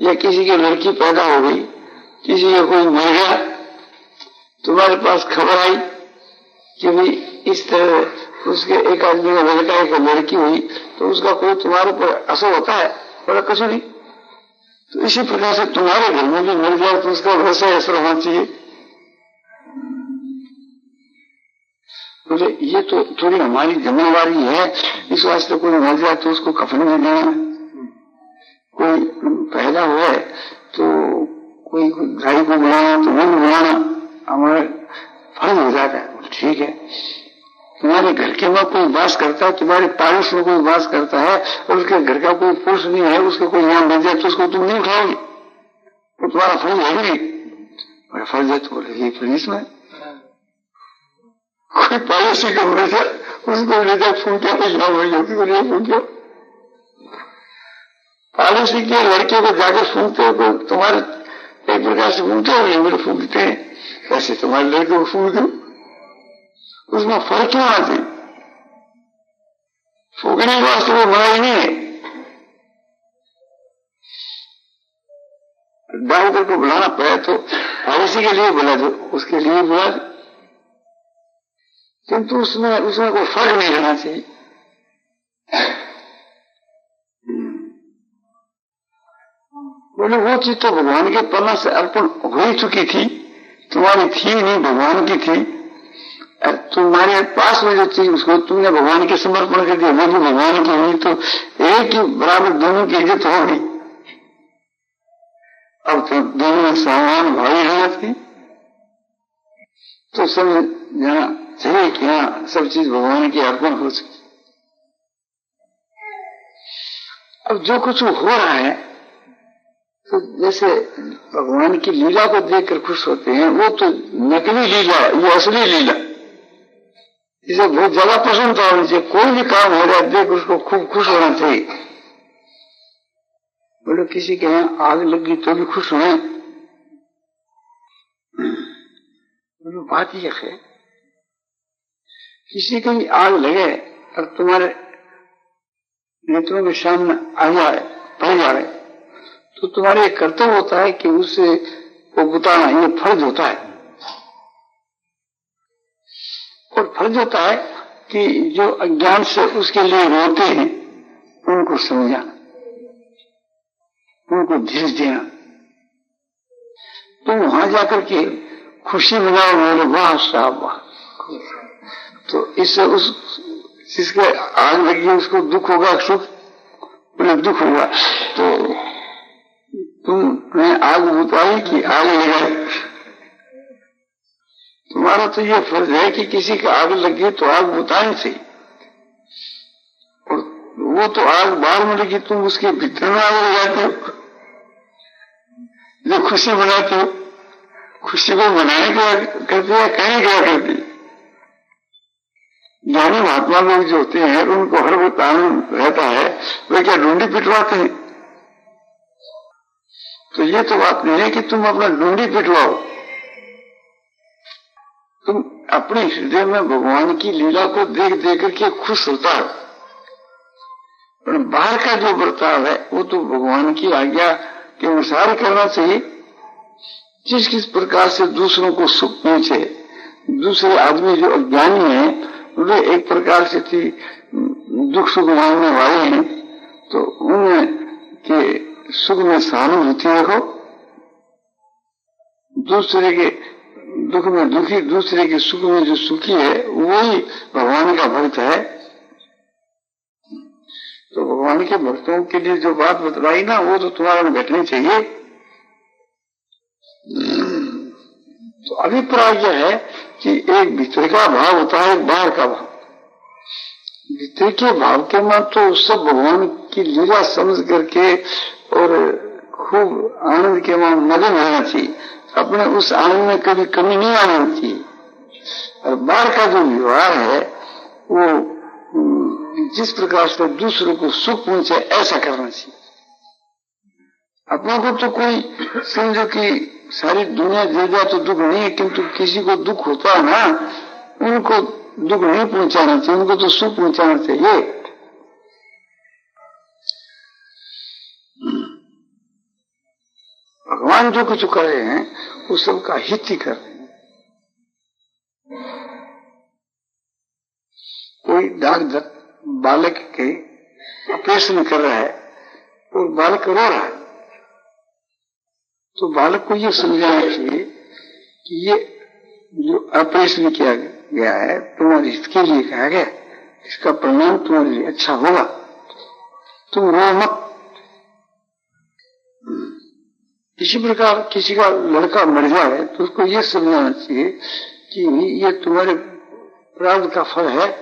या किसी की लड़की पैदा हो गई, किसी का कोई मर गया, तुम्हारे पास खबर आई कि भाई इस तरह उसके एक आदमी का लड़का एक लड़की हुई, तो उसका कोई तुम्हारे पर असर होता है? बड़ा कुछ नहीं। तो इसी प्रकार से तुम्हारे घर में भी मिल जाए तो उसका वैसा असर होना चाहिए। बोले ये तो थोड़ी हमारी जिम्मेवारी है, इस वास्ते कोई मर जाए तो उसको कफन में देना, कोई पैदा हुआ है तो कोई गाय को बुलाना तो वो बुलाना हमारा फर्ज हो जाता है। ठीक है, तुम्हारे घर के में कोई वास करता है, तुम्हारे पड़ोस में कोई वास करता है और उसके घर का कोई पुरुष नहीं है, उसको कोई नाम मिल जाए तो उसको तुम नहीं उठाओगे, वो तुम्हारा फर्ज है नहीं। बड़ा फर्ज है। तो बोले ये पुलिस में कोई पड़ोसी का मिल जाए उसको ले जाए फूंकिया फूंकिया, पड़ोसी के लड़के को जाकर फूंकते हो, तुम्हारे एक प्रकार से फूंकते हो, मेरे फूंकते हैं, ऐसे तुम्हारे लड़के को फूंक दो। उसमें फर्क क्यों आती? फूकने के वास्ते वो बुराई नहीं है। डॉक्टर को बुलाना पड़े तो पड़ोसी के लिए बुला दो, उसके लिए बुला दो, किंतु उसमें कोई फर्क नहीं रहना चाहिए। बोले वो चीज तो भगवान के पन्ना से अर्पण हो ही चुकी थी, तुम्हारी थी नहीं, भगवान की थी। तुम्हारे पास में जो चीज उसको तुमने भगवान के समर्पण कर दिया, वो भी भगवान की हुई, तो एक ही बराबर दोनों की इज्जत हो गई। अब तो दोनों समान भाई रहना थी, तो समझ जाना चाहिए कि हाँ सब चीज भगवान की अर्पण हो चुकी। अब जो कुछ हो रहा है, तो जैसे भगवान की लीला को देखकर खुश होते हैं, वो तो नकली लीला है, ये असली लीला। इसे बहुत ज्यादा प्रसन्नता होनी चाहिए। कोई भी काम हो रहा है देख उसको खूब खुश होना चाहिए। बोलो किसी के यहाँ आग लगी तो भी खुश हुए, बोलो बात यह है, किसी को भी आग लगे और तुम्हारे नेत्रों के सामने आ जाए, पड़ जाए, तो तुम्हारे कर्तव्य होता है कि उससे वो बुताना, ये फर्ज होता है। और फर्ज होता है कि जो अज्ञान से उसके लिए रोते हैं उनको समझाना, उनको धीरज देना। तो वहां जाकर के खुशी मनाओ, मेरे वाह साहब वाह, तो इससे उस जिसके आग लगी उसको दुख होगा, सुख बोले दुख होगा। तो तुमने आग बुताई कि आग लगाई? तुम्हारा तो ये फर्ज है कि किसी का आग लगी तो आग बुतानी चाहिए, और वो तो आग बाहर में लगी, तुम उसके भीतर में आग लगाते हो, जो खुशी मनाते हो। खुशी को मनाने क्या करते हैं, कहने क्या करते हैं? ज्ञानी महात्मा लोग जो होते हैं उनको हर वक्त आनंद रहता है, वे क्या ढूंढी पिटवाते हैं? तो ये तो बात नहीं है कि तुम अपना ढूंढी पिटवाओ, तुम अपने हृदय में भगवान की लीला को देख देख करके खुश होता है। पर बाहर का जो बर्ताव है वो तो भगवान की आज्ञा के अनुसार करना चाहिए। जिस किस प्रकार से दूसरों को सुख पहुंचे, दूसरे आदमी जो अज्ञानी है वे एक प्रकार से दुख सुख मांगने वाले हैं, तो उनके सुख में सहानुभूति रखो, दूसरे के दुख में दुखी, दूसरे के सुख में जो सुखी है वही भगवान का भक्त है। तो भगवान के भक्तों के लिए जो बात बतलाई ना, वो तो तुम्हारे में घटनी चाहिए। तो अभिप्राय यह है कि एक भीतर का भाव होता है, एक बाहर का भाव। भीतर के भाव के में तो सब भगवान की लीला समझ करके और खूब आनंद के में मगन होना चाहिए, अपने उस आनंद में कभी कमी नहीं आनी चाहिए। और बाहर का जो व्यवहार है वो जिस प्रकार से दूसरों को सुख पहुंचे ऐसा करना चाहिए। अपनों को तो कोई समझो कि सारी दुनिया दे जाए तो दुख नहीं है, किंतु किसी को दुख होता है ना, उनको दुख नहीं पहुंचाना चाहिए, उनको तो सुख पहुंचाना चाहिए। भगवान जो कुछ कर रहे हैं वो सबका हित ही कर रहे हैं। कोई डॉक्टर बालक के ऑपरेशन कर रहा है और बालक रो रहा है, तो बालक को ये समझाना चाहिए कि ये जो ऑपरेशन किया गया है तुम्हारे हित के लिए कहा गया, इसका परिणाम तुम्हारे लिए अच्छा होगा, तुम रो मत। इसी प्रकार किसी का लड़का मर जाए तो उसको ये समझाना चाहिए कि ये तुम्हारे प्रारब्ध का फल है,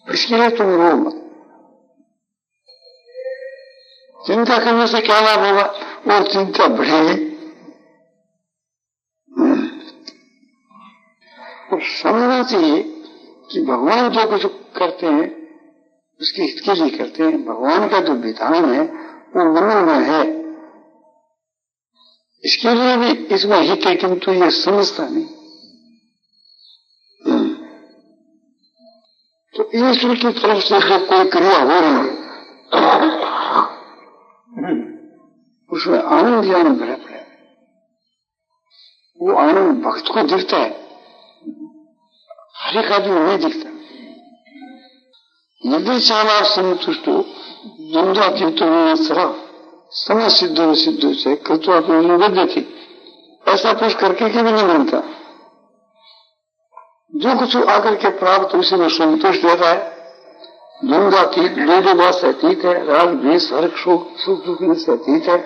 इसके लिए तुम रो मत। चिंता करने से क्या लाभ होगा, और चिंता बढ़ेगी। और समझना चाहिए कि भगवान जो कुछ करते हैं उसके हित के लिए करते हैं। भगवान का जो विधान है वो मनोमय है, इसके लिए भी इसमें हित है, किंतु ये समझता नहीं। तो ईश्वर की तरफ से जो कोई क्रिया हो रही है उसमें आनंद ही आनंद भरा पड़ा है। वो आनंद भक्त को दिखता है, हर एक आदमी नहीं दिखता। यदि चाला संतुष्ट द्वंद्वा चित्तों सरा समय सिद्धो सिद्धो से कृत्वा निबद्ध थी, ऐसा कुछ करके भी नहीं बनता। जो कुछ आकर के प्राप्त उसी में संतुष्ट रहता है। द्वंद्वातीत, लोभ से अतीत है, राग द्वेष हर्ष सुख दुख से अतीत है,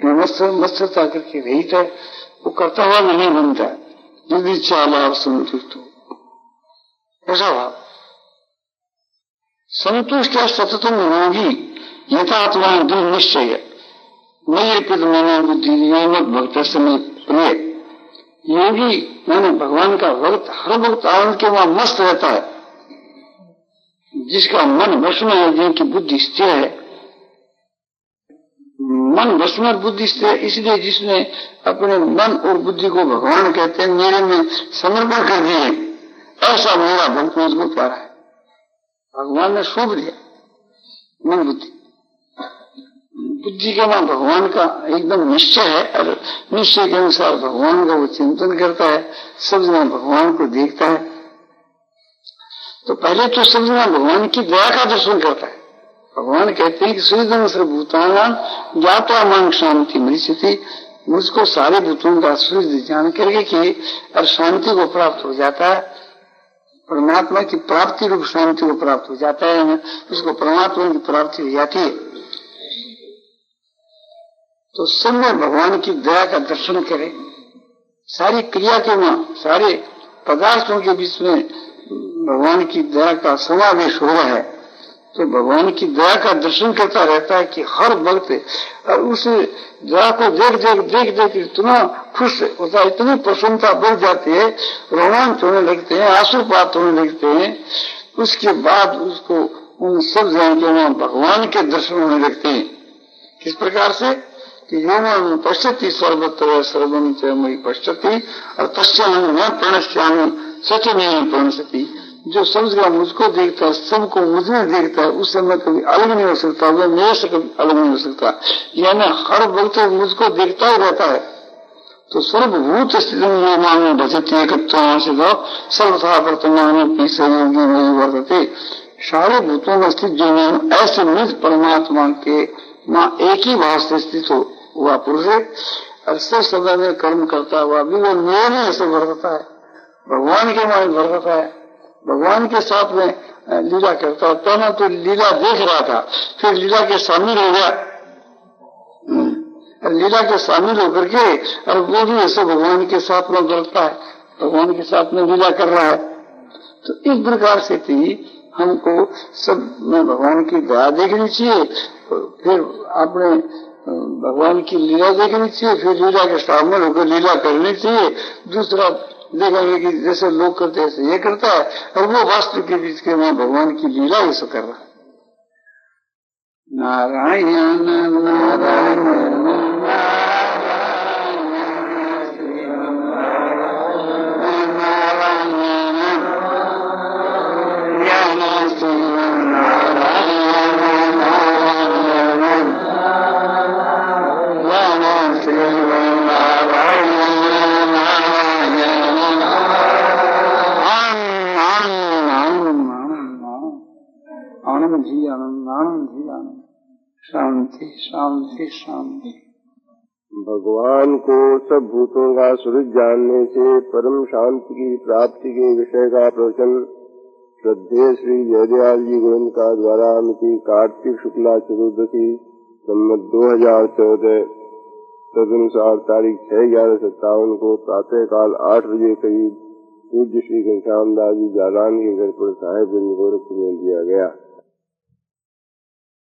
मत्सरता करके रहित है, वो करता हुआ नहीं बनता है। यदि चाला संतुष्ट हो, ऐसा भाव संतुष्ट है सततम योगी यथात्मा दृढ़ निश्चय नये पिद मैंने बुद्धि भक्त समय प्रिय। योगी माने भगवान का भक्त हर वक्त आनंद के वहां मस्त रहता है, जिसका मन वश में है, जिनकी बुद्धि स्थिर है। मन वश में बुद्धि स्थिर है इसलिए जिसने अपने मन और बुद्धि को भगवान कहते हैं मेरे में समर्पण कर दिए, ऐसा मेरा भक्त मुझको पा रहा है। भगवान ने सौंप दिया मन बुद्धि। बुद्धि के वहां भगवान का एकदम निश्चय है, और निश्चय के अनुसार भगवान का वो चिंतन करता है, सब जगह भगवान को देखता है। तो पहले तो सब जगह भगवान की दया का दर्शन करता है, भगवान कहते हैं कि सूर्यधर्म सर्वभूतानां ज्ञात्वा मां शांति मरीचिति, मुझको सारे भूतों का सूर्य जान करके कि और शांति को प्राप्त हो जाता है, परमात्मा की प्राप्ति रूप शांति को प्राप्त हो जाता है, उसको परमात्मा की प्राप्ति हो जाती है। तो सब में भगवान की दया का दर्शन करे, सारी क्रिया के वहां सारे पदार्थों के बीच में भगवान की दया का समावेश हो रहा है, तो भगवान की दया का दर्शन करता रहता है कि हर वक्त और उस दया को देख देख इतना खुश होता है, इतनी प्रसन्नता बढ़ जाती है, रोमांच होने लगते हैं, आंसुपात होने लगते हैं। उसके बाद उसको उन सब जन के वहां भगवान के दर्शन होने लगते हैं। किस प्रकार से कि योम पश्यति सर्वत्र सर्वम च मयि पश्यति और तस्याहं न प्रणश्यामि सचमेव प्रणश्यति, जो सब जगह मुझको देखता है, सबको मुझमें देखता है, उस समय कभी अलग नहीं हो सकता, वो मेरे से कभी अलग नहीं हो सकता, यानी हर वक्त मुझको देखता ही रहता है। तो सर्वभूत स्थिति में भजती एकत्व सर्वथा वर्तमान सहयोगी नहीं वर्तते, सारे भूतों में स्थित जो ऐसे निज परमात्मा के मां एक ही भाव से स्थित हुआ पुरुष है, और सब समय में कर्म करता हुआ भी वो मेरे ऐसे वर्तता है, भगवान के मां वर्तता है, भगवान के साथ में लीला करता है। पहले तो लीला देख रहा था, फिर लीला के शामिल हो गया, लीला के शामिल होकर के और वो भी ऐसे भगवान के साथ में बढ़ता है, भगवान के साथ में लीला कर रहा है। तो इस प्रकार से थी हमको सब में भगवान की दया देखनी चाहिए, फिर अपने भगवान की लीला देखनी चाहिए, फिर लीला के शामिल होकर लीला करनी चाहिए। दूसरा देखेंगे कि जैसे लोग करते हैं ऐसे ये करता है, और वो वास्तु के बीच के वहां भगवान की लीला ही सब कर रहा है। नारायण नारायण शांति शांति शांति। भगवान को सब भूतों का स्वरूप जानने से परम शांति की प्राप्ति के विषय का प्रवचन श्रद्धेय श्री जयदयाल जी गोविंद का द्वारा मिति कार्तिक शुक्ला चतुर्दशी संवत 2014 तदनुसार तारीख 6/11/57 को प्रातः काल 8 बजे करीब पूज्य श्री घनश्याम दास जी जालान के घर पर साहेब गोरखपुर में दिया गया।